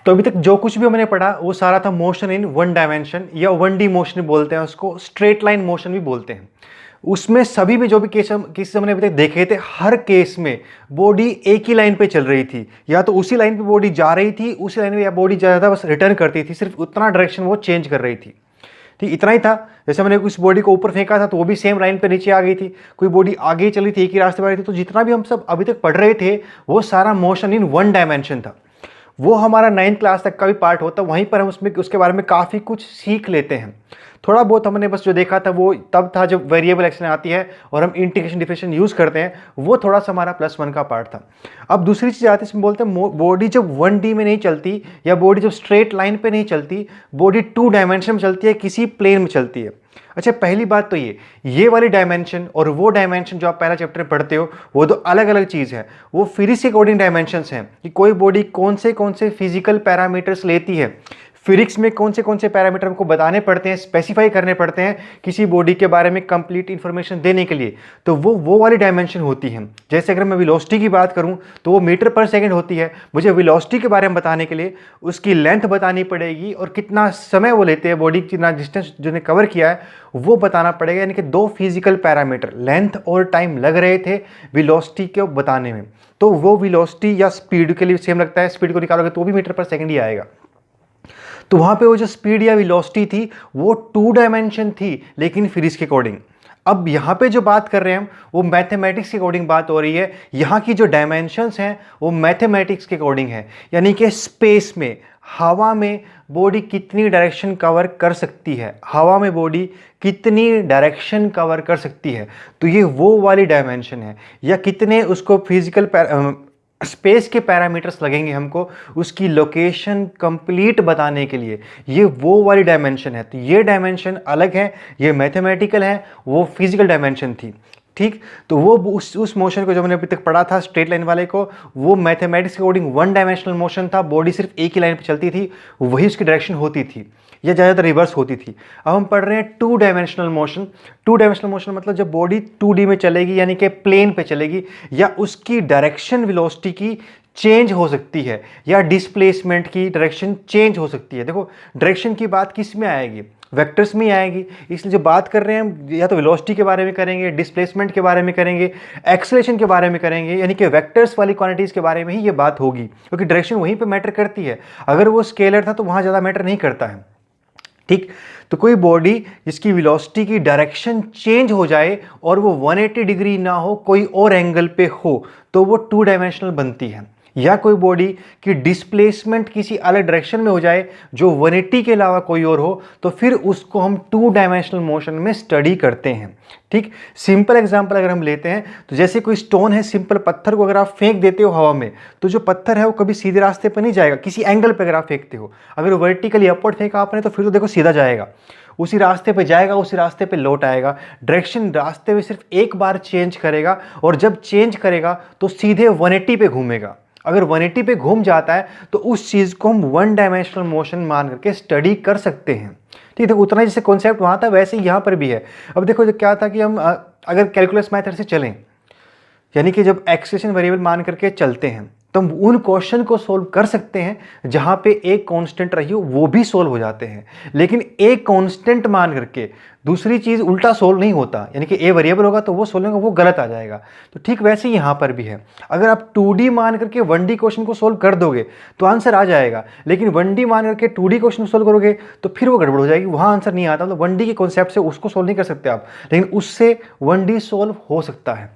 तो अभी तक जो कुछ भी हमने पढ़ा वो सारा था मोशन इन वन डायमेंशन, या वन डी मोशन भी बोलते हैं उसको, स्ट्रेट लाइन मोशन भी बोलते हैं। उसमें सभी में जो भी केस हमने अभी तक देखे थे, हर केस में बॉडी एक ही लाइन पे चल रही थी, या तो उसी लाइन पे बॉडी जा रही थी, उसी लाइन में या बॉडी ज़्यादा बस रिटर्न करती थी, सिर्फ उतना डायरेक्शन वो चेंज कर रही थी। ठीक, इतना ही था। जैसे मैंने उस बॉडी को ऊपर फेंका था तो वो भी सेम लाइन पे नीचे आ गई थी, कोई बॉडी आगे चली थी, एक ही रास्ते पर आ रही थी। तो जितना भी हम सब अभी तक पढ़ रहे थे वो सारा मोशन इन वन डायमेंशन था। वो हमारा 9th क्लास तक का भी पार्ट होता, वहीं पर हम उसके बारे में काफ़ी कुछ सीख लेते हैं। थोड़ा बहुत हमने बस जो देखा था वो तब था जब वेरिएबल एक्शन आती है और हम इंटीग्रेशन डिफरेंशिएशन यूज़ करते हैं, वो थोड़ा सा हमारा +1 का पार्ट था। अब दूसरी चीज़ आती है, इसमें बोलते हैं बॉडी जब 1D में नहीं चलती, या बॉडी जब स्ट्रेट लाइन पे नहीं चलती, बॉडी 2 डायमेंशन में चलती है, किसी प्लेन में चलती है। अच्छा, पहली बात तो ये वाली डायमेंशन और वो डायमेंशन जो आप पहला चैप्टर में पढ़ते हो वो तो अलग अलग चीज़ है। वो फिजिक्स के अकॉर्डिंग डायमेंशंस हैं कि कोई बॉडी कौन से फिजिकल पैरामीटर्स लेती है। फिजिक्स में कौन से पैरामीटर हमको बताने पड़ते हैं, स्पेसिफाई करने पड़ते हैं किसी बॉडी के बारे में कंप्लीट इंफॉर्मेशन देने के लिए, तो वो वाली डायमेंशन होती है। जैसे अगर मैं वेलोसिटी की बात करूं तो वो मीटर पर सेकंड होती है। मुझे वेलोसिटी के बारे में बताने के लिए उसकी लेंथ बतानी पड़ेगी और कितना समय वो लेते हैं, बॉडी कितना डिस्टेंस जो ने कवर किया है वो बताना पड़ेगा। यानी कि 2 फिजिकल पैरामीटर लेंथ और टाइम लग रहे थे वेलोसिटी को बताने में। तो वो वेलोसिटी या स्पीड के लिए सेम लगता है, स्पीड को निकालोगे तो भी मीटर पर सेकंड ही आएगा। तो वहां पे वो जो स्पीड या वेलोसिटी थी वो 2 डायमेंशन थी, लेकिन फिजिक्स के अकॉर्डिंग। अब यहाँ पे जो बात कर रहे हैं हम वो मैथमेटिक्स के अकॉर्डिंग बात हो रही है। यहाँ की जो डायमेंशंस हैं वो मैथमेटिक्स के अकॉर्डिंग है। यानी कि स्पेस में, हवा में बॉडी कितनी डायरेक्शन कवर कर सकती है, हवा में बॉडी कितनी डायरेक्शन कवर कर सकती है, तो ये वो वाली डायमेंशन है। या कितने उसको फिजिकल स्पेस के पैरामीटर्स लगेंगे हमको उसकी लोकेशन कंप्लीट बताने के लिए, ये वो वाली डायमेंशन है। तो ये डायमेंशन अलग है, ये मैथमेटिकल है, वो फिजिकल डायमेंशन थी। ठीक, तो वो उस मोशन को जो मैंने अभी तक पढ़ा था स्ट्रेट लाइन वाले को, वो मैथमेटिक्स के अकॉर्डिंग 1 डायमेंशनल मोशन था, बॉडी सिर्फ एक ही लाइन पे चलती थी, वही उसकी डायरेक्शन होती थी, या ज़्यादातर रिवर्स होती थी। अब हम पढ़ रहे हैं 2 डायमेंशनल मोशन। 2 डायमेंशनल मोशन मतलब जब बॉडी 2D में चलेगी, यानी कि प्लेन पे चलेगी, या उसकी डायरेक्शन वेलोसिटी की चेंज हो सकती है, या डिस्प्लेसमेंट की डायरेक्शन चेंज हो सकती है। देखो, डायरेक्शन की बात किस में आएगी, वेक्टर्स में ही आएगी। इसलिए जो बात कर रहे हैं हम या तो वेलोसिटी के बारे में करेंगे, डिस्प्लेसमेंट के बारे में करेंगे, एक्सेलरेशन के बारे में करेंगे, यानी कि वेक्टर्स वाली क्वांटिटीज़ के बारे में ही ये बात होगी, क्योंकि डायरेक्शन वहीं पे मैटर करती है। अगर वो स्केलर था तो वहाँ ज़्यादा मैटर नहीं करता है। ठीक, तो कोई बॉडी जिसकी वेलोसिटी की डायरेक्शन चेंज हो जाए और वो 180 डिग्री ना हो, कोई और एंगल पे हो, तो वो 2 डायमेंशनल बनती है। या कोई बॉडी की डिस्प्लेसमेंट किसी अलग डायरेक्शन में हो जाए जो 180 के अलावा कोई और हो, तो फिर उसको हम 2 डायमेंशनल मोशन में स्टडी करते हैं। ठीक, सिंपल एग्जांपल अगर हम लेते हैं तो जैसे कोई स्टोन है, सिंपल पत्थर को अगर आप फेंक देते हो हवा में, तो जो पत्थर है वो कभी सीधे रास्ते पर नहीं जाएगा, किसी एंगल पर अगर आप फेंकते हो। अगर वर्टिकली अपवर्ड फेंका आपने तो फिर तो देखो सीधा जाएगा, उसी रास्ते पे जाएगा, उसी रास्ते पे लौट आएगा। डायरेक्शन रास्ते में सिर्फ एक बार चेंज करेगा, और जब चेंज करेगा तो सीधे 180 पे घूमेगा। अगर 180 पे घूम जाता है तो उस चीज़ को हम 1 डायमेंशनल मोशन मान करके स्टडी कर सकते हैं। ठीक है, उतना जैसे कॉन्सेप्ट वहाँ था वैसे ही यहाँ पर भी है। अब देखो, जो क्या था कि हम अगर कैलकुलस मेथड से चलें, यानी कि जब एक्सेलेरेशन वेरिएबल मान करके चलते हैं, तो हम उन क्वेश्चन को सोल्व कर सकते हैं जहाँ पे एक कांस्टेंट रही हो, वो भी सोल्व हो जाते हैं। लेकिन एक कांस्टेंट मान करके दूसरी चीज़ उल्टा सोल्व नहीं होता, यानी कि ए वेरिएबल होगा तो वो सोल्व होगा, वो गलत आ जाएगा। तो ठीक वैसे ही यहाँ पर भी है। अगर आप 2D मान करके 1D क्वेश्चन को सोल्व कर दोगे तो आंसर आ जाएगा, लेकिन 1D मान करके 2D क्वेश्चन सोल्व करोगे तो फिर वो गड़बड़ हो जाएगी, वहाँ आंसर नहीं आता। तो 1D के कॉन्सेप्ट से उसको सोल्व नहीं कर सकते आप, लेकिन उससे 1D सोल्व हो सकता है।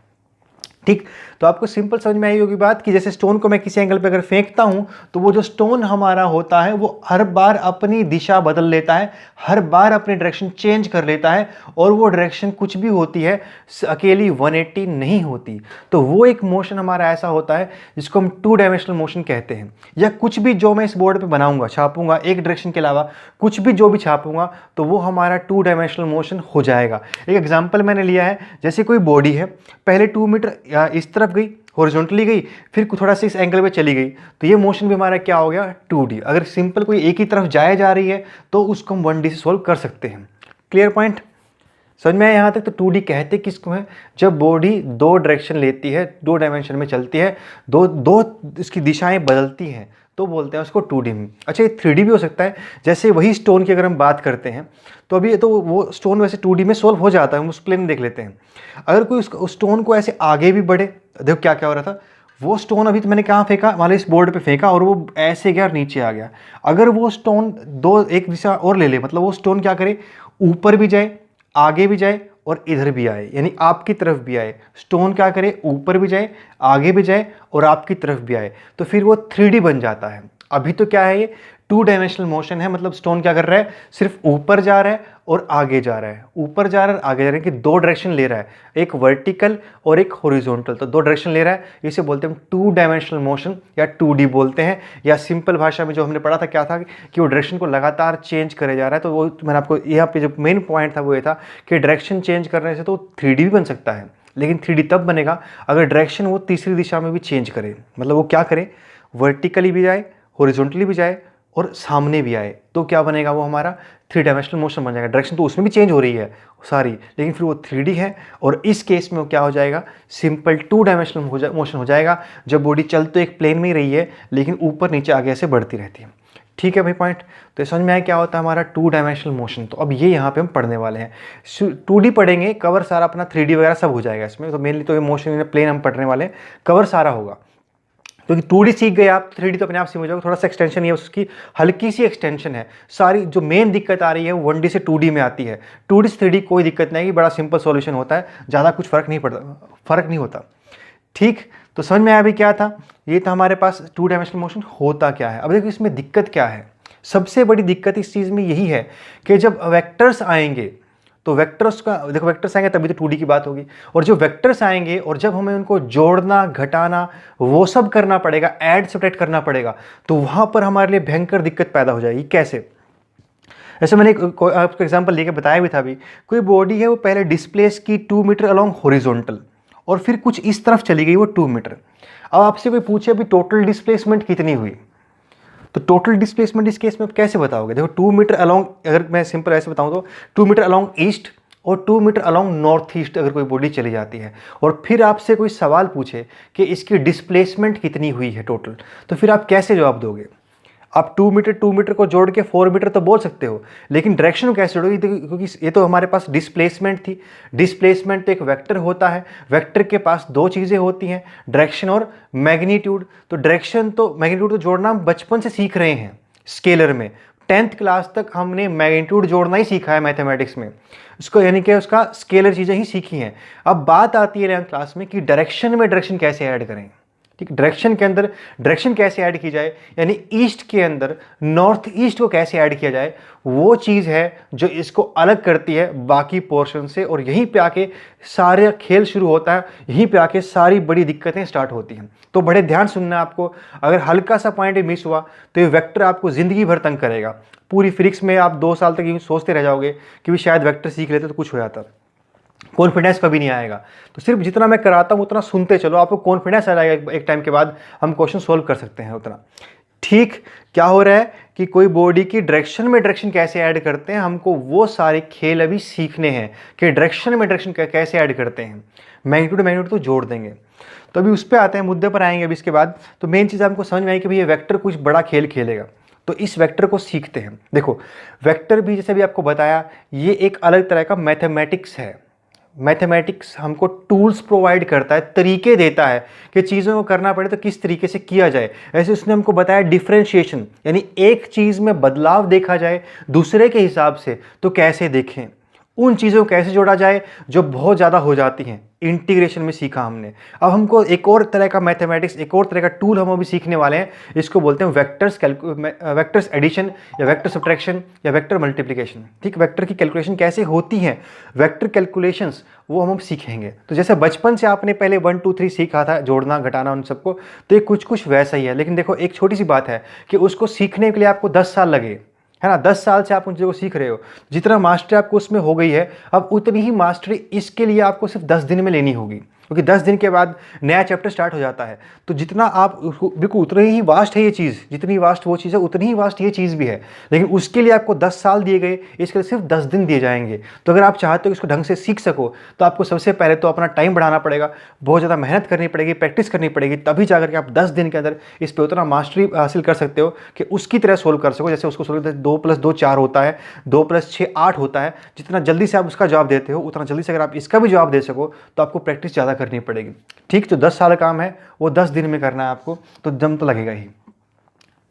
ठीक, तो आपको सिंपल समझ में आई होगी बात कि जैसे स्टोन को मैं किसी एंगल पे अगर फेंकता हूं तो वो जो स्टोन हमारा होता है वो हर बार अपनी दिशा बदल लेता है, हर बार अपनी डायरेक्शन चेंज कर लेता है, और वो डायरेक्शन कुछ भी होती है अकेली 180 नहीं होती। तो वो एक मोशन हमारा ऐसा होता है जिसको हम 2 डायमेंशनल मोशन कहते हैं। या कुछ भी जो मैं इस बोर्ड पर बनाऊंगा, छापूंगा, एक डायरेक्शन के अलावा कुछ भी जो भी छापूंगा तो वो हमारा 2 डायमेंशनल मोशन हो जाएगा। एक एग्जाम्पल मैंने लिया है, जैसे कोई बॉडी है, पहले 2 मीटर इस तरफ गई, हॉरिजॉन्टली गई, फिर थोड़ा सा इस एंगल पे चली गई, तो ये मोशन भी हमारा क्या हो गया, 2D। अगर सिंपल कोई एक ही तरफ जाए जा रही है तो उसको हम 1D से सोल्व कर सकते हैं। क्लियर पॉइंट समझ में आया यहाँ तक? तो 2D कहते किसको है, जब बॉडी 2 डायरेक्शन लेती है, 2 डायमेंशन में चलती है, दो इसकी दिशाएं बदलती हैं, तो बोलते हैं उसको 2D में। अच्छा, ये 3D भी हो सकता है। जैसे वही स्टोन की अगर हम बात करते हैं तो अभी तो वो स्टोन वैसे 2D में सोल्व हो जाता है, हम उस प्लेन में देख लेते हैं। अगर कोई उस स्टोन को ऐसे आगे भी बढ़े, देखो क्या क्या हो रहा था, वो स्टोन अभी तो मैंने कहाँ फेंका, मान लो इस बोर्ड पे फेंका और वो ऐसे गया और नीचे आ गया। अगर वो स्टोन एक दिशा और ले ले, मतलब वो स्टोन क्या करे, ऊपर भी जाए, आगे भी जाए और इधर भी आए, यानी आपकी तरफ भी आए। स्टोन क्या करे, ऊपर भी जाए, आगे भी जाए और आपकी तरफ भी आए, तो फिर वो 3D बन जाता है। अभी तो क्या है, ये 2 डायमेंशनल मोशन है, मतलब स्टोन क्या कर रहा है, सिर्फ ऊपर जा रहा है और आगे जा रहा है, ऊपर जा रहा है आगे जा रहा है, कि 2 डायरेक्शन ले रहा है, एक वर्टिकल और एक हॉरिजॉन्टल, तो 2 डायरेक्शन ले रहा है। इसे बोलते हैं 2 डायमेंशनल मोशन या 2D बोलते हैं। या सिंपल भाषा में जो हमने पढ़ा था क्या था कि वो डायरेक्शन को लगातार चेंज करे जा रहा है। तो वो मैंने आपको यहाँ पे जो मेन पॉइंट था वो ये था कि डायरेक्शन चेंज करने से तो 3D भी बन सकता है, लेकिन 3D तब बनेगा अगर डायरेक्शन वो तीसरी दिशा में भी चेंज करे, मतलब वो क्या करे, वर्टिकली भी जाए, हॉरिजॉन्टली भी जाए और सामने भी आए, तो क्या बनेगा, वो हमारा 3 डायमेंशनल मोशन बन जाएगा। डायरेक्शन तो उसमें भी चेंज हो रही है सारी, लेकिन फिर वो 3D है। और इस केस में वो क्या हो जाएगा, सिंपल 2 डायमेंशनल मोशन हो जाएगा, जब बॉडी चल तो एक प्लेन में ही रही है लेकिन ऊपर नीचे आगे ऐसे बढ़ती रहती है। ठीक है भाई पॉइंट, तो समझ में आया क्या होता है हमारा 2 डायमेंशनल मोशन। तो अब ये यहाँ पे हम पढ़ने वाले हैं, 2D पढ़ेंगे, कवर सारा अपना 3D वगैरह सब हो जाएगा इसमें। तो मेनली तो ये मोशन इन प्लेन हम पढ़ने वाले हैं, कवर सारा होगा। क्योंकि 2D सीख गए आप, 3D तो अपने आप सीख हो जाएगा। थोड़ा सा एक्सटेंशन है, उसकी हल्की सी एक्सटेंशन है। सारी जो मेन दिक्कत आ रही है वो 1D से 2D में आती है। 2D से 3D कोई दिक्कत नहीं, बड़ा सिंपल सॉल्यूशन होता है, ज़्यादा कुछ फर्क नहीं होता। ठीक, तो समझ में आया अभी क्या था, ये था हमारे पास 2 डायमेंशनल मोशन होता क्या है। अब देखो इसमें दिक्कत क्या है, सबसे बड़ी दिक्कत इस चीज़ में यही है कि जब वेक्टर्स आएंगे तो वेक्टर्स का देखो, वेक्टर्स आएंगे तभी तो 2D की बात होगी। और जो वेक्टर्स आएंगे और जब हमें उनको जोड़ना घटाना वो सब करना पड़ेगा, ऐड सब्ट्रैक्ट करना पड़ेगा, तो वहां पर हमारे लिए भयंकर दिक्कत पैदा हो जाएगी। कैसे, ऐसे मैंने आपको एग्जांपल लेके बताया भी था अभी, कोई बॉडी है वो पहले डिस्प्लेस की 2 मीटर अलोंग हॉरिजॉन्टल और फिर कुछ इस तरफ चली गई वो 2 मीटर। अब आपसे कोई पूछे अभी टोटल डिस्प्लेसमेंट कितनी हुई, तो टोटल डिस्प्लेसमेंट इस केस में आप कैसे बताओगे, देखो 2 मीटर अलोंग, अगर मैं सिंपल ऐसे बताऊं तो 2 मीटर अलोंग ईस्ट और 2 मीटर अलोंग नॉर्थ ईस्ट अगर कोई बॉडी चली जाती है और फिर आपसे कोई सवाल पूछे कि इसकी डिस्प्लेसमेंट कितनी हुई है टोटल, तो फिर आप कैसे जवाब दोगे। आप 2 मीटर को जोड़ के 4 मीटर तो बोल सकते हो, लेकिन डायरेक्शन को कैसे जोड़ोगे, क्योंकि ये तो हमारे पास डिस्प्लेसमेंट थी। डिस्प्लेसमेंट तो एक वेक्टर होता है, वेक्टर के पास 2 चीज़ें होती हैं, डायरेक्शन और मैग्नीट्यूड। तो डायरेक्शन तो मैग्नीट्यूड तो जोड़ना हम बचपन से सीख रहे हैं स्केलर में, 10th क्लास तक हमने मैग्नीट्यूड जोड़ना ही सीखा है मैथमेटिक्स में, उसको यानी कि उसका स्केलर चीज़ें ही सीखी हैं। अब बात आती है 11th क्लास में कि डायरेक्शन में डायरेक्शन कैसे ऐड करें। ठीक, डायरेक्शन के अंदर डायरेक्शन कैसे ऐड की जाए, यानी ईस्ट के अंदर नॉर्थ ईस्ट को कैसे ऐड किया जाए, वो चीज़ है जो इसको अलग करती है बाकी पोर्शन से। और यहीं पे आके सारे खेल शुरू होता है, यहीं पे आके सारी बड़ी दिक्कतें स्टार्ट होती हैं। तो बड़े ध्यान सुनना है आपको, अगर हल्का सा पॉइंट मिस हुआ तो ये वेक्टर आपको ज़िंदगी भर तंग करेगा। पूरी फिजिक्स में आप 2 साल तक यूँ सोचते रह जाओगे कि भी शायद वेक्टर सीख लेते तो कुछ हो जाता, कॉन्फिडेंस कभी नहीं आएगा। तो सिर्फ जितना मैं कराता हूँ उतना सुनते चलो, आपको कॉन्फिडेंस आ जाएगा, एक टाइम के बाद हम क्वेश्चन सोल्व कर सकते हैं उतना। ठीक, क्या हो रहा है कि कोई बॉडी की डायरेक्शन में डायरेक्शन कैसे ऐड करते हैं, हमको वो सारे खेल अभी सीखने हैं कि डायरेक्शन में डायरेक्शन कैसे ऐड करते हैं। मैग्नीट्यूड तो जोड़ देंगे, तो अभी उस पर आते हैं, मुद्दे पर आएंगे अभी इसके बाद। तो मेन चीज़ हमको समझ में आई कि भाई ये वेक्टर कुछ बड़ा खेल खेलेगा, तो इस वेक्टर को सीखते हैं। देखो वेक्टर भी जैसे भी आपको बताया, ये एक अलग तरह का मैथमेटिक्स है। मैथमेटिक्स हमको टूल्स प्रोवाइड करता है, तरीके देता है कि चीज़ों को करना पड़े तो किस तरीके से किया जाए। ऐसे उसने हमको बताया डिफरेंशिएशन, यानी एक चीज़ में बदलाव देखा जाए दूसरे के हिसाब से तो कैसे देखें, उन चीज़ों को कैसे जोड़ा जाए जो बहुत ज़्यादा हो जाती हैं। इंटीग्रेशन में सीखा हमने। अब हमको एक और तरह का मैथमेटिक्स, एक और तरह का टूल हम अभी सीखने वाले हैं, इसको बोलते हैं वेक्टर्स एडिशन या वेक्टर सब्ट्रैक्शन या वेक्टर मल्टीप्लिकेशन। ठीक, वेक्टर की कैलकुलेशन कैसे होती है, वेक्टर कैलकुलेशंस वो हम सीखेंगे। तो जैसे बचपन से आपने पहले 1 2 3 सीखा था, जोड़ना घटाना उन सबको, तो ये कुछ वैसा ही है। लेकिन देखो एक छोटी सी बात है कि उसको सीखने के लिए आपको 10 साल लगे, है ना। 10 साल से आप उन चीज़ों को सीख रहे हो, जितना मास्टरी आपको उसमें हो गई है, अब उतनी ही मास्टरी इसके लिए आपको सिर्फ 10 दिन में लेनी होगी। क्योंकि 10 दिन के बाद नया चैप्टर स्टार्ट हो जाता है। तो जितना आप उसको बिल्कुल उतनी ही वास्ट है ये चीज़, जितनी वास्ट वो चीज़ है उतनी ही वास्ट ये चीज़ भी है, लेकिन उसके लिए आपको 10 साल दिए गए, इसके लिए सिर्फ 10 दिन दिए जाएंगे। तो अगर आप चाहते हो कि इसको ढंग से सीख सको तो आपको सबसे पहले तो अपना टाइम बढ़ाना पड़ेगा, बहुत ज़्यादा मेहनत करनी पड़ेगी, प्रैक्टिस करनी पड़ेगी, तभी जाकर के आप 10 दिन के अंदर इस पर उतना मास्टरी हासिल कर सकते हो कि उसकी तरह सोल्व कर सको। जैसे उसको सोल्व करते 2 + 2 4 होता है, 2 + 6 8 होता है। जितना जल्दी से आप उसका जवाब देते हो उतना जल्दी से अगर आप इसका भी जवाब दे सको तो आपको प्रैक्टिस ज़्यादा करनी पड़ेगी। ठीक, जो 10 साल का काम है वो 10 दिन में करना है आपको, तो दम तो लगेगा ही।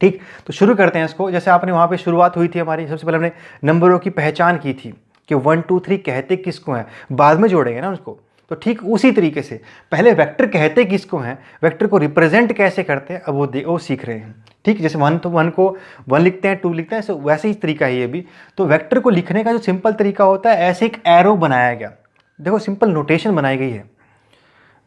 ठीक, तो शुरू करते हैं इसको। जैसे आपने वहाँ पे शुरुआत हुई थी हमारी, सबसे पहले हमने नंबरों की पहचान की थी कि 1 2 3 कहते किसको हैं, बाद में जोड़ेंगे ना उसको। तो ठीक उसी तरीके से पहले वेक्टर कहते किसको हैं, वेक्टर को रिप्रेजेंट कैसे करते हैं, अब वो सीख रहे हैं। ठीक, जैसे 1 तो 1 को 1 लिखते हैं, 2 लिखते हैं, वैसे ही तरीका है ये भी। तो वेक्टर को लिखने का जो सिंपल तरीका होता है, ऐसे एक एरो बनाया गया, देखो सिंपल नोटेशन बनाई गई है।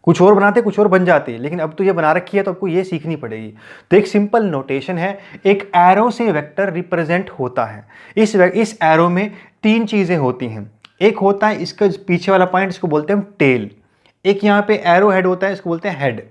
कुछ और बनाते कुछ और बन जाती है, लेकिन अब तो ये बना रखी है तो आपको ये सीखनी पड़ेगी। तो एक सिंपल नोटेशन है, एक एरो से वेक्टर रिप्रेजेंट होता है। इस एरो में 3 चीज़ें होती हैं। एक होता है इसका पीछे वाला पॉइंट, इसको बोलते हैं हम टेल। एक यहाँ पे एरो हेड होता है, इसको बोलते हैं हेड।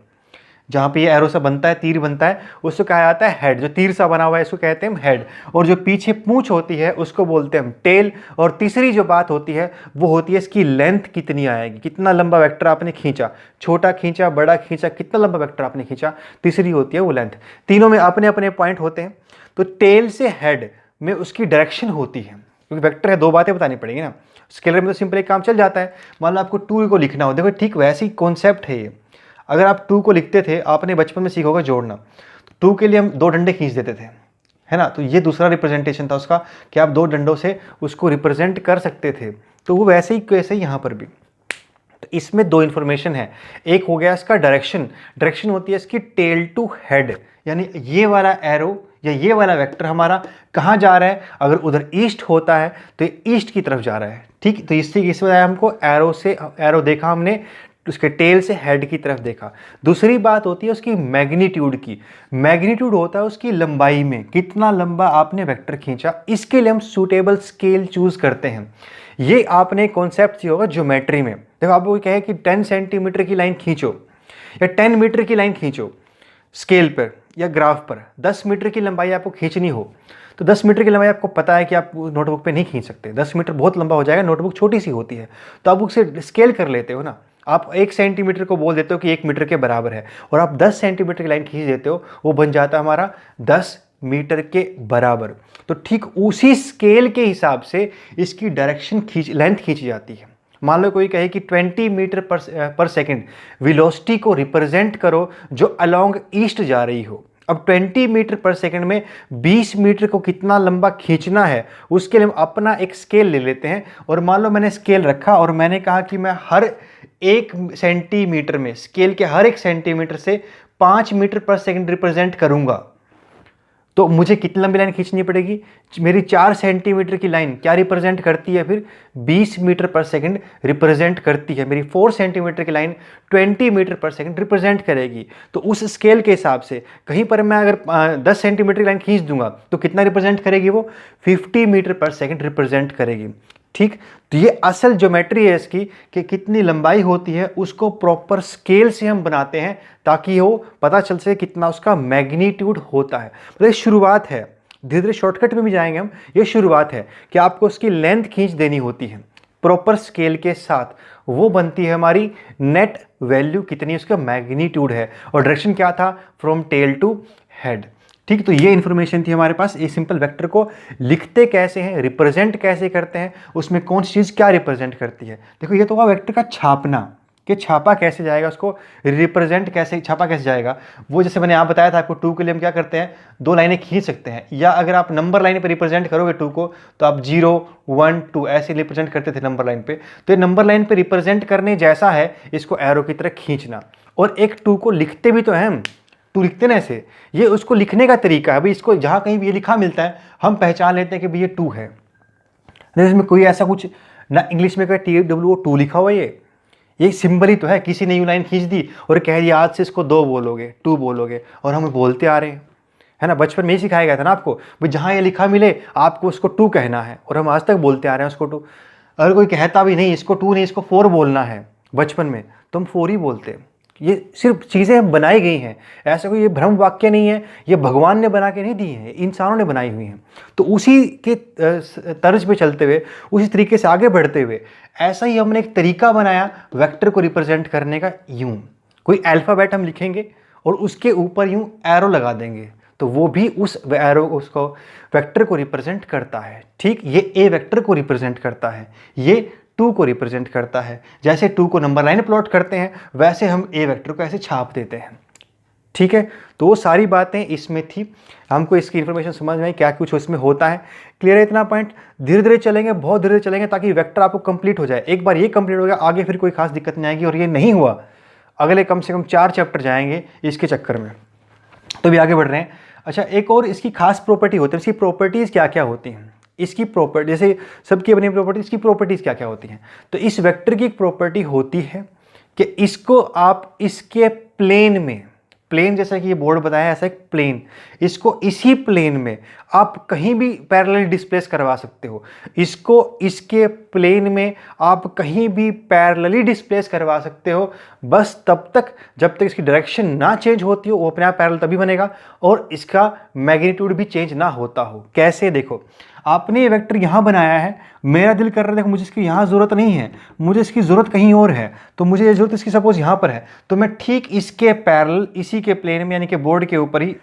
जहाँ पे ये एरो सा बनता है, तीर बनता है, उसको कहा जाता है हेड। जो तीर सा बना हुआ है इसको कहते हैं हम हेड। और जो पीछे पूंछ होती है उसको बोलते हैं हम टेल। और तीसरी जो बात होती है वो होती है इसकी लेंथ कितनी आएगी, कितना लंबा वेक्टर आपने खींचा, छोटा खींचा, बड़ा खींचा, कितना लंबा वेक्टर आपने खींचा, तीसरी होती है वो लेंथ। तीनों में अपने अपने पॉइंट होते हैं। तो टेल से हेड में उसकी डायरेक्शन होती है, क्योंकि वेक्टर है, 2 बातें बतानी पड़ेगी ना। स्केलर में तो सिंपल एक काम चल जाता है। मान लो आपको 2 को लिखना हो, देखो ठीक वैसे ही कॉन्सेप्ट है ये। अगर आप 2 को लिखते थे, आपने बचपन में सीखा होगा जोड़ना, तो 2 के लिए हम 2 डंडे खींच देते थे, है ना। तो ये दूसरा रिप्रेजेंटेशन था उसका कि आप 2 डंडों से उसको रिप्रेजेंट कर सकते थे। तो वो वैसे ही यहाँ पर भी। तो इसमें 2 इन्फॉर्मेशन है। एक हो गया इसका डायरेक्शन होती है इसकी टेल टू हेड, यानी ये वाला एरो या ये वाला वेक्टर हमारा कहाँ जा रहा है। अगर उधर ईस्ट होता है तो ये ईस्ट की तरफ जा रहा है। ठीक, तो इस वजह हमको एरो देखा हमने, उसके टेल से हेड की तरफ देखा। दूसरी बात होती है उसकी मैग्नीट्यूड की। मैग्नीट्यूड होता है उसकी लंबाई में, कितना लंबा आपने वेक्टर खींचा। इसके लिए हम सूटेबल स्केल चूज करते हैं। ये आपने कॉन्सेप्ट होगा ज्योमेट्री में। देखो आपको कहे कि 10 सेंटीमीटर की लाइन खींचो या 10 मीटर की लाइन खींचो स्केल पर या ग्राफ पर, 10 मीटर की लंबाई आपको खींचनी हो तो 10 मीटर की लंबाई आपको पता है कि आप नोटबुक पे नहीं खींच सकते, 10 मीटर बहुत लंबा हो जाएगा, नोटबुक छोटी सी होती है। तो आप उससे स्केल कर लेते हो ना, आप 1 सेंटीमीटर को बोल देते हो कि 1 मीटर के बराबर है, और आप 10 सेंटीमीटर की लाइन खींच देते हो, वो बन जाता है हमारा 10 मीटर के बराबर। तो ठीक उसी स्केल के हिसाब से इसकी डायरेक्शन लेंथ खींची जाती है। मान लो कोई कहे कि 20 मीटर पर सेकेंड वेलोसिटी को रिप्रेजेंट करो जो अलोंग ईस्ट जा रही हो। अब 20 मीटर पर सेकेंड में 20 मीटर को कितना लंबा खींचना है, उसके लिए हम अपना एक स्केल ले लेते हैं। और मान लो मैंने स्केल रखा और मैंने कहा कि मैं हर 1 सेंटीमीटर में, स्केल के हर 1 सेंटीमीटर से 5 मीटर पर सेकेंड रिप्रेजेंट करूंगा, तो मुझे कितनी लंबी लाइन खींचनी पड़ेगी। मेरी 4 सेंटीमीटर की लाइन क्या रिप्रेजेंट करती है, फिर 20 मीटर पर सेकंड रिप्रेजेंट करती है। मेरी 4 सेंटीमीटर की line 20 metre per second represent करेगी। तो उस स्केल के हिसाब से कहीं पर मैं अगर 10 सेंटीमीटर की लाइन खींच दूंगा तो कितना रिप्रेजेंट करेगी, वो 50 मीटर पर सेकंड रिप्रेजेंट करेगी। ठीक, तो ये असल ज्योमेट्री है इसकी कि कितनी लंबाई होती है, उसको प्रॉपर स्केल से हम बनाते हैं ताकि वो पता चल सके कितना उसका मैग्नीट्यूड होता है। मतलब ये शुरुआत है, धीरे धीरे शॉर्टकट में भी जाएंगे हम। ये शुरुआत है कि आपको उसकी लेंथ खींच देनी होती है प्रॉपर स्केल के साथ, वो बनती है हमारी नेट वैल्यू, कितनी उसका मैग्नीट्यूड है। और डायरेक्शन क्या था, फ्रॉम टेल टू हेड। ठीक, तो ये इन्फॉर्मेशन थी हमारे पास। ये सिंपल वेक्टर को लिखते कैसे हैं, रिप्रेजेंट कैसे करते हैं, उसमें कौन सी चीज़ क्या रिप्रेजेंट करती है। देखो ये तो हुआ वेक्टर का छापना, कि छापा कैसे जाएगा, उसको रिप्रेजेंट कैसे, छापा कैसे जाएगा। वो जैसे मैंने यहाँ बताया था आपको, 2 के लिए हम क्या करते हैं, 2 लाइनें खींच सकते हैं। या अगर आप नंबर लाइन पर रिप्रेजेंट करोगे 2 को, तो आप 0 1 2 ऐसे रिप्रेजेंट करते थे नंबर लाइन पे। तो ये नंबर लाइन पे रिप्रेजेंट करने जैसा है, इसको एरो की तरह खींचना। और एक 2 को लिखते भी तो हैं हम, 2 लिखते ना ऐसे, ये उसको लिखने का तरीका है भाई। इसको जहाँ कहीं भी ये लिखा मिलता है हम पहचान लेते हैं कि भाई ये 2 है। इसमें कोई ऐसा कुछ ना इंग्लिश में कोई TWO2 लिखा हुआ, ये सिंबल ही तो है। किसी ने यूं लाइन खींच दी और कह दिया आज से इसको 2 बोलोगे, 2 बोलोगे, और हम बोलते आ रहे हैं, है ना। बचपन में ही सिखाया गया था ना आपको, भाई जहाँ ये लिखा मिले आपको उसको 2 कहना है, और हम आज तक बोलते आ रहे हैं उसको 2। अगर कोई कहता भी नहीं इसको 2 नहीं इसको 4 बोलना है, बचपन में, तो हम 4 ही बोलते हैं। ये सिर्फ चीज़ें बनाई गई हैं, ऐसा कोई ये भ्रम वाक्य नहीं है, ये भगवान ने बना के नहीं दी हैं, इंसानों ने बनाई हुई हैं। तो उसी के तर्ज पे चलते हुए, उसी तरीके से आगे बढ़ते हुए, ऐसा ही हमने एक तरीका बनाया वेक्टर को रिप्रेजेंट करने का। यूं कोई अल्फ़ाबेट हम लिखेंगे और उसके ऊपर यूं एरो लगा देंगे, तो वो भी उस एरो उसको वेक्टर को रिप्रेजेंट करता है। ठीक, ये ए वेक्टर को रिप्रेजेंट करता है, ये 2 को रिप्रेजेंट करता है। जैसे 2 को नंबर लाइन प्लॉट करते हैं, वैसे हम ए वेक्टर को ऐसे छाप देते हैं। ठीक है, तो वो सारी बातें इसमें थी, हमको इसकी इन्फॉर्मेशन समझ में आई क्या कुछ उसमें होता है। क्लियर है इतना पॉइंट? धीरे धीरे चलेंगे, बहुत धीरे चलेंगे, ताकि वेक्टर आपको कंप्लीट हो जाए। एक बार ये कंप्लीट हो गया, आगे फिर कोई खास दिक्कत नहीं आएगी। और ये नहीं हुआ, अगले कम से कम 4 चैप्टर जाएंगे इसके चक्कर में। तो भी आगे बढ़ रहे हैं। अच्छा, एक और इसकी खास प्रॉपर्टी होती है। इसकी प्रॉपर्टीज़ क्या क्या होती हैं? इसकी प्रॉपर्टी, जैसे सबकी अपनी प्रॉपर्टी, इसकी प्रॉपर्टीज़ क्या क्या होती हैं? तो इस वेक्टर की एक प्रॉपर्टी होती है कि इसको आप इसके प्लेन में, प्लेन जैसा कि ये बोर्ड बताया है, ऐसा एक प्लेन, इसको इसी प्लेन में आप कहीं भी पैरेलल डिस्प्लेस करवा सकते हो। इसको इसके प्लेन में आप कहीं भी पैरेलली डिस्प्लेस करवा सकते हो, बस तब तक जब तक इसकी डायरेक्शन ना चेंज होती हो। वो अपने आप पैरेलल तभी बनेगा और इसका मैग्नीट्यूड भी चेंज ना होता हो। कैसे? देखो, आपने ये वेक्टर यहाँ बनाया है, मेरा दिल कर रहा है, देखो मुझे इसकी यहाँ ज़रूरत नहीं है, मुझे इसकी ज़रूरत कहीं और है, तो मुझे ये ज़रूरत इसकी सपोज यहाँ पर है, तो मैं ठीक इसके पैरेलल, इसी के प्लेन में, यानी कि बोर्ड के ऊपर ही,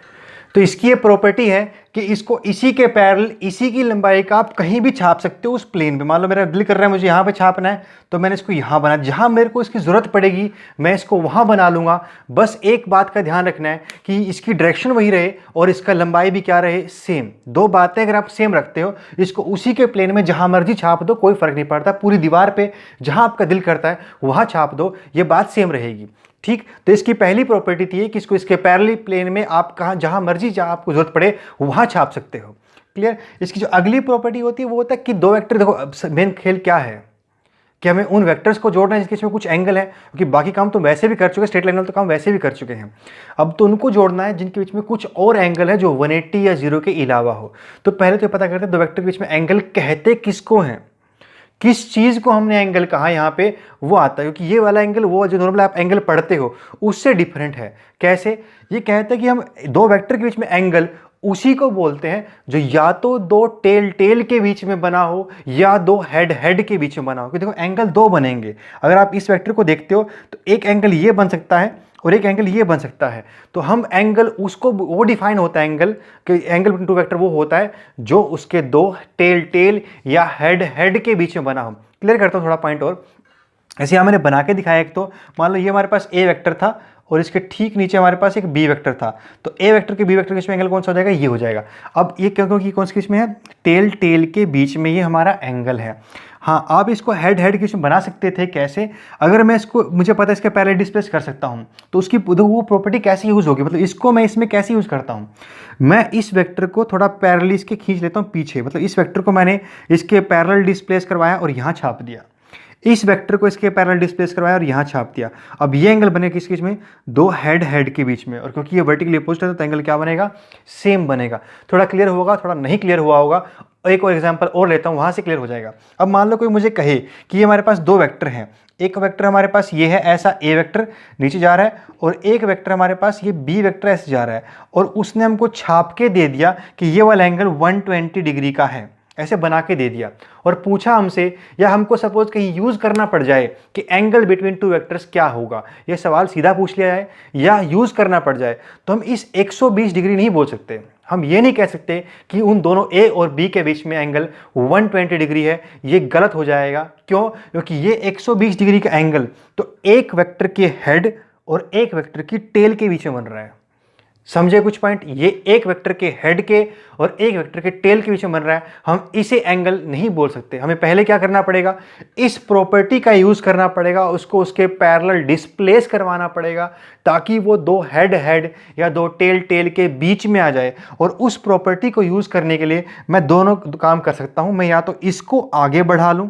तो इसकी ये प्रॉपर्टी है कि इसको इसी के पैरेलल, इसी की लंबाई का आप कहीं भी छाप सकते हो उस प्लेन पे। मान लो मेरा दिल कर रहा है मुझे यहाँ पे छापना है, तो मैंने इसको यहाँ बना, जहाँ मेरे को इसकी ज़रूरत पड़ेगी मैं इसको वहाँ बना लूँगा। बस एक बात का ध्यान रखना है कि इसकी डायरेक्शन वही रहे और इसका लंबाई भी क्या रहे, सेम। 2 बातें अगर आप सेम रखते हो, इसको उसी के प्लेन में जहाँ मर्जी छाप दो, कोई फ़र्क नहीं पड़ता। पूरी दीवार पर जहाँ आपका दिल करता है वहाँ छाप दो, ये बात सेम रहेगी। ठीक, तो इसकी पहली प्रॉपर्टी थी कि इसको इसके पैरेलल प्लेन में आप कहाँ, जहाँ मर्जी, जहाँ आपको जरूरत पड़े वहाँ छाप सकते हो। क्लियर? इसकी जो अगली प्रॉपर्टी होती है वो होता है कि 2 वेक्टर, देखो मेन खेल क्या है कि हमें उन वेक्टर्स को जोड़ना है जिसके इसमें कुछ एंगल है, क्योंकि बाकी काम तो वैसे भी कर चुके हैं, स्ट्रेट लाइन वाला तो काम वैसे भी कर चुके हैं। अब तो उनको जोड़ना है जिनके बीच में कुछ और एंगल है जो 180 या 0 के अलावा हो। तो पहले तो पता करते हैं 2 वेक्टर के बीच में एंगल कहते किसको हैं, किस चीज़ को हमने एंगल कहा यहाँ पे, वो आता है। क्योंकि ये वाला एंगल, वो जो नॉर्मल आप एंगल पढ़ते हो उससे डिफरेंट है। कैसे? ये कहते हैं कि हम 2 वेक्टर के बीच में एंगल उसी को बोलते हैं जो या तो 2 टेल टेल के बीच में बना हो या 2 हेड हेड के बीच में बना हो। क्योंकि देखो एंगल 2 बनेंगे। अगर आप इस वेक्टर को देखते हो तो एक एंगल ये बन सकता है और एक एंगल ये बन सकता है। तो हम एंगल उसको, वो डिफाइन होता है एंगल कि एंगल बिटवीन 2 वेक्टर वो होता है जो उसके 2 टेल टेल या हेड हेड के बीच में बना हो। क्लियर करता हूँ थोड़ा पॉइंट और। ऐसे यहाँ मैंने बना के दिखाया। एक तो मान लो ये हमारे पास ए वेक्टर था और इसके ठीक नीचे हमारे पास एक बी वेक्टर था, तो ए वेक्टर के बी वेक्टर के बीच में एंगल कौन सा हो जाएगा, ये हो जाएगा। अब ये क्योंकि कौन से बीच में है, टेल टेल के बीच में ये हमारा एंगल है। हाँ, आप इसको हेड हेड के बीच में बना सकते थे। कैसे? अगर मैं इसको, मुझे पता है इसके पैरेलल डिस्प्लेस कर सकता हूँ, तो उसकी वो प्रॉपर्टी कैसे यूज़ होगी, मतलब इसको मैं इसमें कैसे यूज़ करता हूँ, मैं इस वेक्टर को थोड़ा पैरेलल इसके खींच लेता हूँ पीछे। मतलब इस वेक्टर को मैंने इसके पैरेलल डिस्प्लेस करवाया और यहाँ छाप दिया, इस वेक्टर को इसके पैरेलल डिस्प्लेस करवाया और यहाँ छाप दिया। अब ये एंगल बनेगा किसके बीच में, 2 हेड हेड के बीच में। और क्योंकि ये वर्टिकली अपोजिट है तो एंगल क्या बनेगा, सेम बनेगा। थोड़ा क्लियर होगा, थोड़ा नहीं क्लियर हुआ होगा। एक और एग्जांपल और लेता हूँ, वहाँ से क्लियर हो जाएगा। अब मान लो कोई मुझे कहे कि ये हमारे पास 2 वेक्टर हैं, एक वेक्टर हमारे पास ये है ऐसा ए वेक्टर नीचे जा रहा है, और एक वेक्टर हमारे पास ये बी वेक्टर ऐसे जा रहा है, और उसने हमको छाप के दे दिया कि ये वाला एंगल 120 डिग्री का है, ऐसे बना के दे दिया। और पूछा हमसे, या हमको सपोज कहीं यूज करना पड़ जाए कि एंगल बिटवीन 2 वेक्टर्स क्या होगा, ये सवाल सीधा पूछ लिया है, या यूज करना पड़ जाए, तो हम इस 120 डिग्री नहीं बोल सकते। हम ये नहीं कह सकते कि उन दोनों ए और बी के बीच में एंगल 120 डिग्री है, ये गलत हो जाएगा। क्यों? क्योंकि ये 120 डिग्री का एंगल तो एक वेक्टर के हेड और एक वेक्टर की टेल के बीच में बन रहा है। समझे कुछ पॉइंट? ये एक वेक्टर के हेड के और एक वेक्टर के टेल के बीच में बन रहा है, हम इसे एंगल नहीं बोल सकते। हमें पहले क्या करना पड़ेगा, इस प्रॉपर्टी का यूज करना पड़ेगा, उसको उसके पैरेलल डिस्प्लेस करवाना पड़ेगा, ताकि वो 2 हेड हेड या 2 टेल टेल के बीच में आ जाए। और उस प्रॉपर्टी को यूज करने के लिए मैं दोनों काम कर सकता हूं। मैं या तो इसको आगे बढ़ा लूं,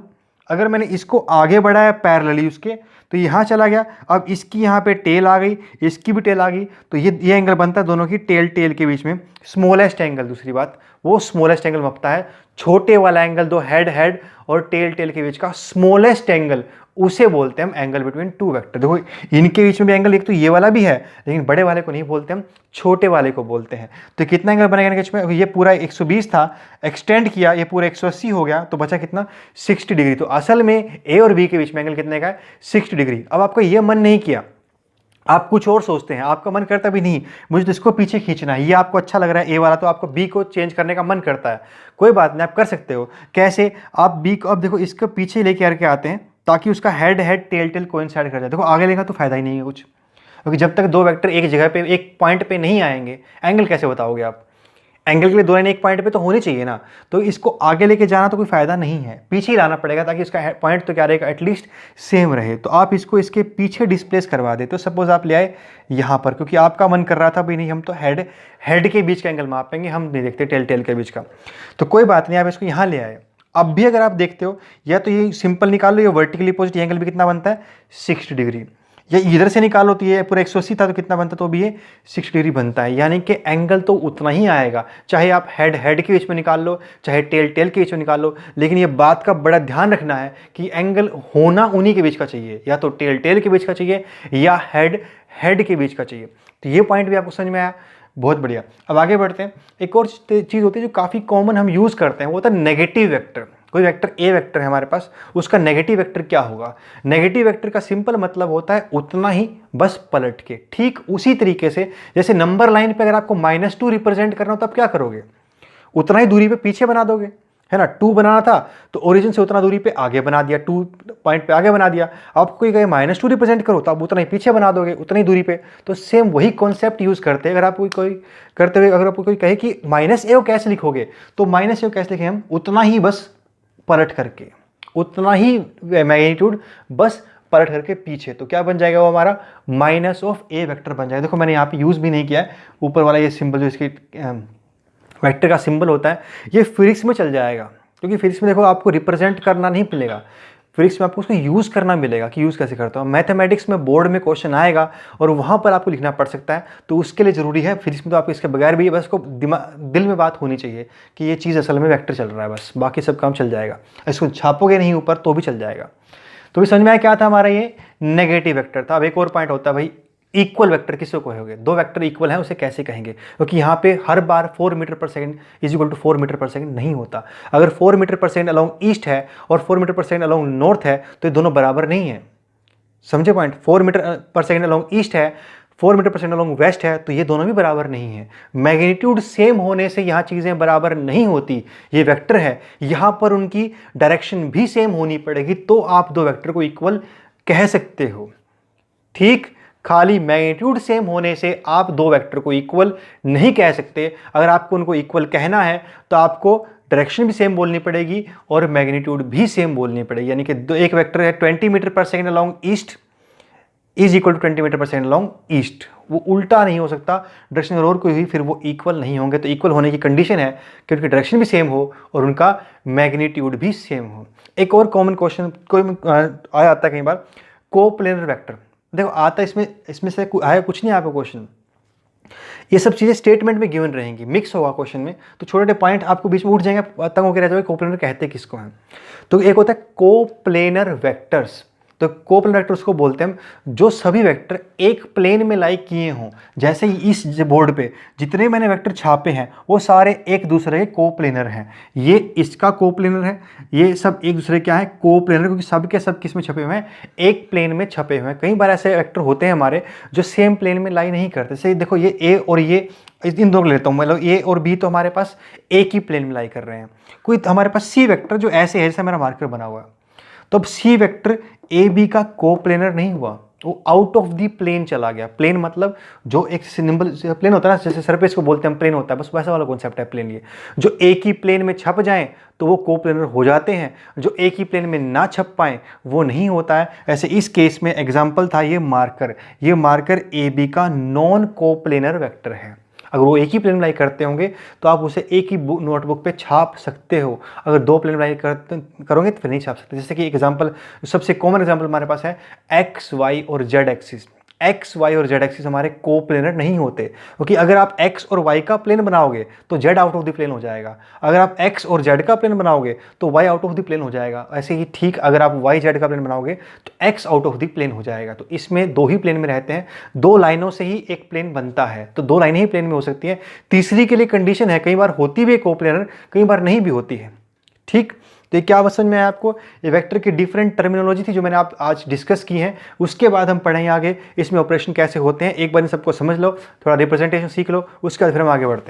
अगर मैंने इसको आगे बढ़ाया पैरेलली उसके, तो यहाँ चला गया, अब इसकी यहाँ पे टेल आ गई, इसकी भी टेल आ गई, तो ये एंगल बनता है दोनों की टेल टेल के बीच में स्मॉलेस्ट एंगल। दूसरी बात, वो स्मॉलेस्ट एंगल बनता है, छोटे वाला एंगल 2 हेड हेड और टेल टेल के बीच का स्मॉलेस्ट एंगल, उसे बोलते हैं हम एंगल बिटवीन टू वेक्टर। देखो इनके बीच में भी एंगल, एक तो ये वाला भी है, लेकिन बड़े वाले को नहीं बोलते, हम छोटे वाले को बोलते हैं। तो कितना एंगल बनेगा इनके बीच में? ये पूरा 120 था, एक्सटेंड किया, ये पूरा 180 हो गया, तो बचा कितना? 60 डिग्री। तो असल में ए और बी के बीच में एंगल कितने का है? 60 डिग्री। अब आपको ये मन नहीं किया, आप कुछ और सोचते हैं, आपका मन करता भी नहीं मुझे तो इसको पीछे खींचना है, ये आपको अच्छा लग रहा है ए वाला, तो आपको बी को चेंज करने का मन करता है। कोई बात नहीं, आप कर सकते हो। कैसे? आप बी को, अब देखो इसको पीछे लेके करके आते हैं ताकि उसका head head tail tail coincide कर जाए। देखो आगे लेगा तो फायदा ही नहीं है कुछ, क्योंकि जब तक दो वेक्टर एक जगह पे, एक पॉइंट पे नहीं आएंगे, एंगल कैसे बताओगे आप? एंगल के लिए दो लाइन एक पॉइंट पे तो होनी चाहिए ना। तो इसको आगे लेके जाना तो कोई फायदा नहीं है, पीछे ही लाना पड़ेगा ताकि इसका पॉइंट तो क्या रहेगा, एटलीस्ट सेम रहे। तो आप इसको इसके पीछे डिस्प्लेस करवा दे। तो सपोज आप ले आए यहाँ पर, क्योंकि आपका मन कर रहा था भी नहीं हम तो हेड के बीच का एंगल मापेंगे, हम नहीं देखते टेल टेल के बीच का। तो कोई बात नहीं, आप इसको यहाँ ले आए। अब भी अगर आप देखते हो, या तो ये सिंपल निकाल लो, ये वर्टिकली पॉजिटिव एंगल भी कितना बनता है? 60 डिग्री। या इधर से निकालो तो ये पूरा 180 था, तो कितना बनता? तो भी ये 60 डिग्री बनता है। यानी कि एंगल तो उतना ही आएगा, चाहे आप हेड के बीच में निकाल लो, चाहे टेल के बीच में निकाल लो। लेकिन ये बात का बड़ा ध्यान रखना है कि एंगल होना उन्हीं के बीच का चाहिए, या तो टेल के बीच का चाहिए या हेड के बीच का चाहिए। तो ये पॉइंट भी आपको समझ में आया? बहुत बढ़िया। अब आगे बढ़ते हैं। एक और चीज़ होती है जो काफ़ी कॉमन हम यूज़ करते हैं, वो होता है नेगेटिव वेक्टर। कोई वेक्टर ए वेक्टर है हमारे पास, उसका नेगेटिव वेक्टर क्या होगा? नेगेटिव वेक्टर का सिंपल मतलब होता है उतना ही, बस पलट के। ठीक उसी तरीके से जैसे नंबर लाइन पे अगर आपको -2 रिप्रेजेंट करना हो, तब क्या करोगे? उतना ही दूरी पे पीछे बना दोगे, है ना। 2 बनाना था तो ओरिजिन से उतना दूरी पे आगे बना दिया, 2 पॉइंट पे आगे बना दिया। आपको कोई कहे -2 रिप्रेजेंट करो, तो आप उतना ही पीछे बना दोगे, उतनी दूरी पे। तो सेम वही कॉन्सेप्ट यूज करते हैं। अगर आपको कोई करते हुए, अगर आपको कोई कहे कि -a कैसे लिखोगे, तो -a कैसे लिखें हम? उतना ही बस पलट करके, उतना ही मैग्नीट्यूड बस पलट करके पीछे। तो क्या बन जाएगा वो हमारा? -a वेक्टर बन जाएगा। देखो मैंने यहाँ पे यूज भी नहीं किया है, ऊपर वाला ये सिंबल जो इसकी वेक्टर का सिंबल होता है, ये फिजिक्स में चल जाएगा। क्योंकि फिजिक्स में देखो आपको रिप्रेजेंट करना नहीं मिलेगा, फिजिक्स में आपको उसको यूज़ करना मिलेगा कि यूज़ कैसे करता हूँ। मैथमेटिक्स में बोर्ड में क्वेश्चन आएगा और वहाँ पर आपको लिखना पड़ सकता है, तो उसके लिए ज़रूरी है। फिजिक्स में तो आपको इसके बगैर भी बस को दिल में बात होनी चाहिए कि ये चीज़ असल में वेक्टर चल रहा है, बस बाकी सब काम चल जाएगा। इसको छापोगे नहीं ऊपर तो भी चल जाएगा। तो भी समझ में आया क्या था हमारा? ये नेगेटिव वेक्टर था। अब एक और पॉइंट होता है भाई, इक्वल वेक्टर किसको कहोगे? दो वेक्टर इक्वल हैं उसे कैसे कहेंगे? क्योंकि यहाँ पे हर बार 4 metre per second is equal to 4 metre per second नहीं होता। अगर 4 metre per second along east है और 4 metre per second along north है, तो ये दोनों बराबर नहीं है। समझे point? 4 metre per second along east है, 4 metre per second along waste है, तो ये दोनों भी बराबर नहीं है। मैग्नीट्यूड सेम होने से यहाँ चीज़ें बराबर नहीं होती। ये वेक्टर है, यहाँ पर उनकी डायरेक्शन भी सेम होनी पड़ेगी, तो आप दो वेक्टर को इक्वल कह सकते हो। ठीक, खाली मैग्नीट्यूड सेम होने से आप दो वेक्टर को इक्वल नहीं कह सकते। अगर आपको उनको इक्वल कहना है तो आपको डायरेक्शन भी सेम बोलनी पड़ेगी और मैग्नीट्यूड भी सेम बोलनी पड़ेगी। यानी कि एक वेक्टर है 20 metre per second along east is equal to 20 metre per second along east, वो उल्टा नहीं हो सकता। डायरेक्शन और कोई हुई फिर वो इक्वल नहीं होंगे। तो इक्वल होने की कंडीशन है कि उनकी डायरेक्शन भी सेम हो और उनका मैग्नीट्यूड भी सेम हो। एक और कॉमन क्वेश्चन कोई आया आता है कई बार, कोप्लेनर वेक्टर। देखो आता इसमें से आया कुछ नहीं आपको क्वेश्चन, ये सब चीज़ें स्टेटमेंट में गिवन रहेंगी, मिक्स होगा क्वेश्चन में, तो छोटे छोटे पॉइंट आपको बीच में उठ जाएंगे, तंग होकर रह जाओगे कोप्लेनर कहते किसको हैं। तो एक होता है कोप्लेनर वेक्टर्स। तो कोप्लेनर वेक्टर उसको बोलते हैं जो सभी वेक्टर एक प्लेन में लाई किए हों। जैसे ही इस बोर्ड पे जितने मैंने वेक्टर छापे हैं वो सारे एक दूसरे के कोप्लेनर हैं। ये इसका कोप्लेनर है, ये सब एक दूसरे क्या है? कोप्लेनर, क्योंकि सब के सब किस में छपे हुए हैं? एक प्लेन में छपे हुए हैं। कई बार ऐसे वेक्टर होते हैं हमारे जो सेम प्लेन में लाई नहीं करते। जैसे देखो ये ए और ये, इन दोनों को लेता हूँ, मतलब ए और बी तो हमारे पास एक ही प्लेन में लाई कर रहे हैं। कोई हमारे पास सी वेक्टर जो ऐसे है, जैसे मेरा मार्कर बना हुआ है, तो अब सी वेक्टर ए बी का कोप्लेनर नहीं हुआ, वो आउट ऑफ द प्लेन चला गया। प्लेन मतलब जो एक सिंबल प्लेन होता है ना, जैसे सरफेस को बोलते हैं प्लेन होता है, बस वैसा वाला कॉन्सेप्ट है प्लेन। ये जो एक ही प्लेन में छप जाएं तो वो कोप्लेनर हो जाते हैं, जो एक ही प्लेन में ना छप पाएं वो नहीं होता है। ऐसे इस केस में एग्जाम्पल था ये मार्कर ए बी का नॉन कोप्लेनर वेक्टर है। अगर वो एक ही प्लेन में लाई करते होंगे तो आप उसे एक ही नोटबुक पे छाप सकते हो। अगर दो प्लेन में लाई करोगे तो फिर नहीं छाप सकते। जैसे कि एग्जांपल, सबसे कॉमन एग्जांपल हमारे पास है एक्स वाई और जेड एक्सिस। एक्स वाई और जेड एक्सिस हमारे को प्लेनर नहीं होते, क्योंकि अगर आप एक्स और वाई का प्लेन बनाओगे तो Z out of the plane हो जाएगा, अगर आप एक्स और जेड का प्लेन बनाओगे तो Y out of the plane हो जाएगा। ऐसे ही ठीक अगर आप वाई जेड का प्लेन बनाओगे तो X out of the plane हो जाएगा। तो इसमें दो ही प्लेन में रहते हैं, दो लाइनों से ही एक प्लेन बनता है, तो दो लाइनें ही प्लेन में हो सकती हैं। तीसरी के लिए कंडीशन है, कई बार होती भी है को प्लेनर, कई बार नहीं भी होती है। ठीक, तो ये क्या समझ में आया आपको? ये वेक्टर की डिफरेंट टर्मिनोलॉजी थी जो मैंने आप आज डिस्कस की है। उसके बाद हम पढ़ेंगे आगे इसमें ऑपरेशन कैसे होते हैं। एक बार इन सबको समझ लो, थोड़ा रिप्रेजेंटेशन सीख लो, उसके बाद फिर हम आगे बढ़ते हैं।